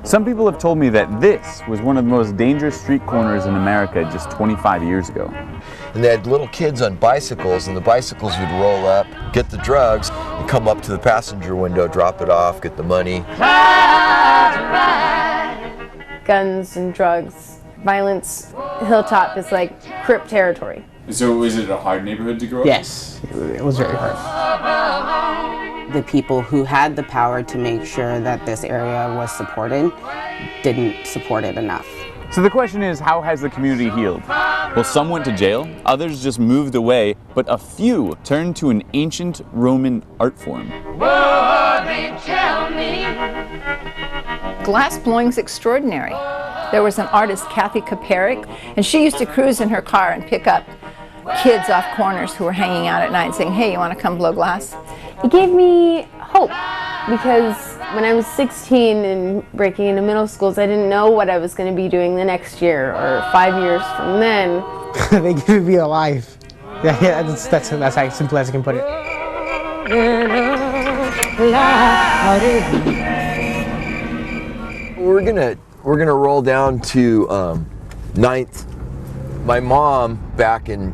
Some people have told me that this was one of the most dangerous street corners in America just 25 years ago. And they had little kids on bicycles, and the bicycles would roll up, get the drugs, and come up to the passenger window, drop it off, get the money. Guns and drugs, violence. Hilltop is like Crip territory. So was it a hard neighborhood to grow up? Yes, it was very hard. The people who had the power to make sure that this area was supported didn't support it enough. So the question is, how has the community healed? Well, some went to jail, others just moved away, but a few turned to an ancient Roman art form. Glassblowing's extraordinary. There was an artist, Kathy Kaparick, and she used to cruise in her car and pick up kids off corners who were hanging out at night saying, hey, you want to come blow glass? It gave me hope because when I was 16 and breaking into middle schools, I didn't know what I was going to be doing the next year or 5 years from then. They give me a life. Yeah, that's how simple as I can put it. We're gonna roll down to 9th. My mom, back in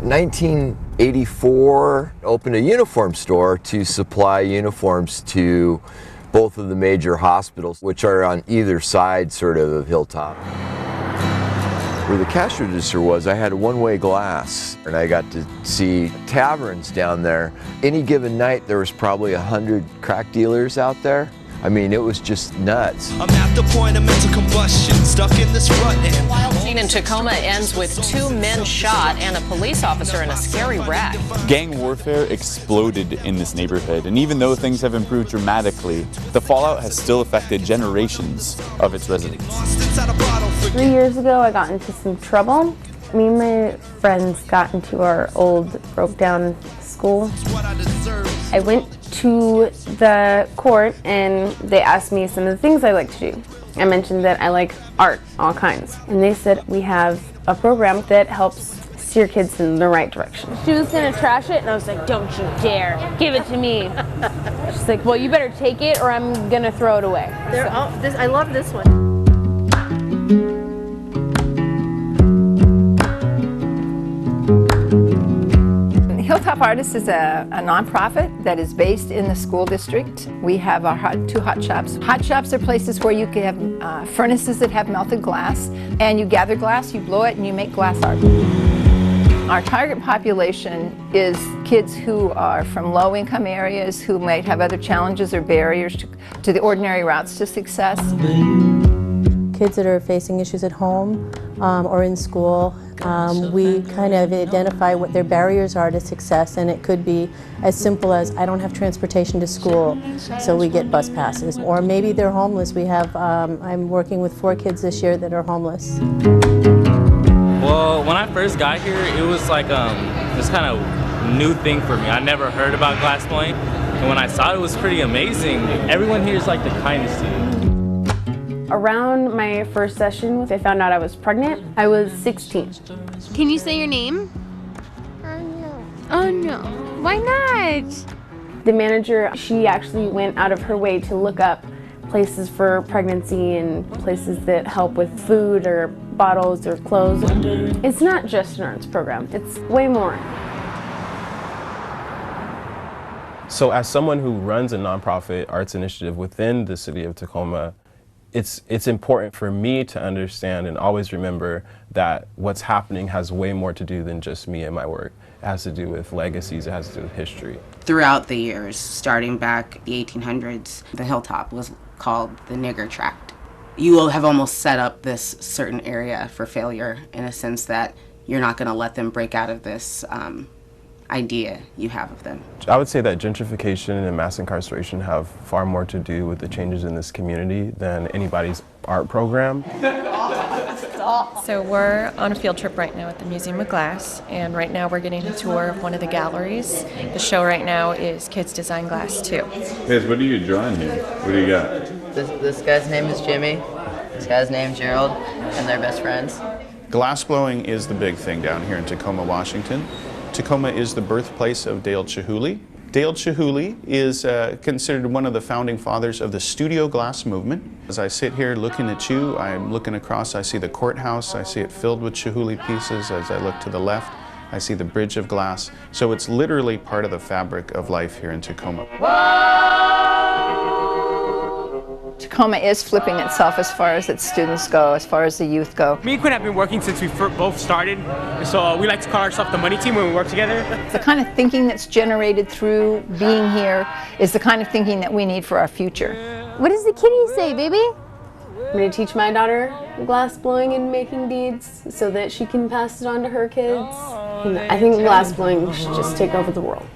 1984, opened a uniform store to supply uniforms to both of the major hospitals, which are on either side sort of Hilltop. Where the cash register was, I had a one-way glass, and I got to see taverns down there. Any given night, there was probably 100 crack dealers out there. I mean, it was just nuts. I'm at the point of mental combustion, stuck in this rut. Wild scene in Tacoma ends with 2 men shot and a police officer in a scary wreck. Gang warfare exploded in this neighborhood, and even though things have improved dramatically, the fallout has still affected generations of its residents. 3 years ago, I got into some trouble. Me and my friends got into our old broke-down school. I went to the court and they asked me some of the things I like to do. I mentioned that I like art, all kinds. And they said, we have a program that helps steer kids in the right direction. She was gonna trash it and I was like, don't you dare, give it to me. She's like, well, you better take it or I'm gonna throw it away. I love this one. Hilltop Artists is a nonprofit that is based in the school district. We have our two hot shops. Hot shops are places where you can have furnaces that have melted glass, and you gather glass, you blow it, and you make glass art. Our target population is kids who are from low-income areas who might have other challenges or barriers to the ordinary routes to success. Kids that are facing issues at home or in school. We kind of identify what their barriers are to success, and it could be as simple as, I don't have transportation to school, so we get bus passes. Or maybe they're homeless. We have, I'm working with 4 kids this year that are homeless. Well, when I first got here, it was like this kind of new thing for me. I never heard about glassblowing, and when I saw it, it was pretty amazing. Everyone here is like the kindest to you. Around my first session, I found out I was pregnant. I was 16. Can you say your name? Oh no. Oh no. Why not? The manager, she actually went out of her way to look up places for pregnancy and places that help with food or bottles or clothes. It's not just an arts program, it's way more. So as someone who runs a nonprofit arts initiative within the city of Tacoma, it's important for me to understand and always remember that what's happening has way more to do than just me and my work. It has to do with legacies, it has to do with history. Throughout the years, starting back the 1800s, the Hilltop was called the Nigger Tract. You will have almost set up this certain area for failure in a sense that you're not going to let them break out of this idea you have of them. I would say that gentrification and mass incarceration have far more to do with the changes in this community than anybody's art program. So we're on a field trip right now at the Museum of Glass, and right now we're getting a tour of one of the galleries. The show right now is Kids Design Glass 2. Guys, what are you drawing here? What do you got? This guy's name is Jimmy, this guy's name's Gerald, and they're best friends. Glassblowing is the big thing down here in Tacoma, Washington. Tacoma is the birthplace of Dale Chihuly. Dale Chihuly is considered one of the founding fathers of the studio glass movement. As I sit here looking at you, I'm looking across, I see the courthouse, I see it filled with Chihuly pieces. As I look to the left, I see the bridge of glass. So it's literally part of the fabric of life here in Tacoma. Tacoma is flipping itself as far as its students go, as far as the youth go. Me and Quinn have been working since we both started, so we like to call ourselves the money team when we work together. The kind of thinking that's generated through being here is the kind of thinking that we need for our future. What does the kitty say, baby? I'm going to teach my daughter glass blowing and making beads so that she can pass it on to her kids. And I think glass blowing should just take over the world.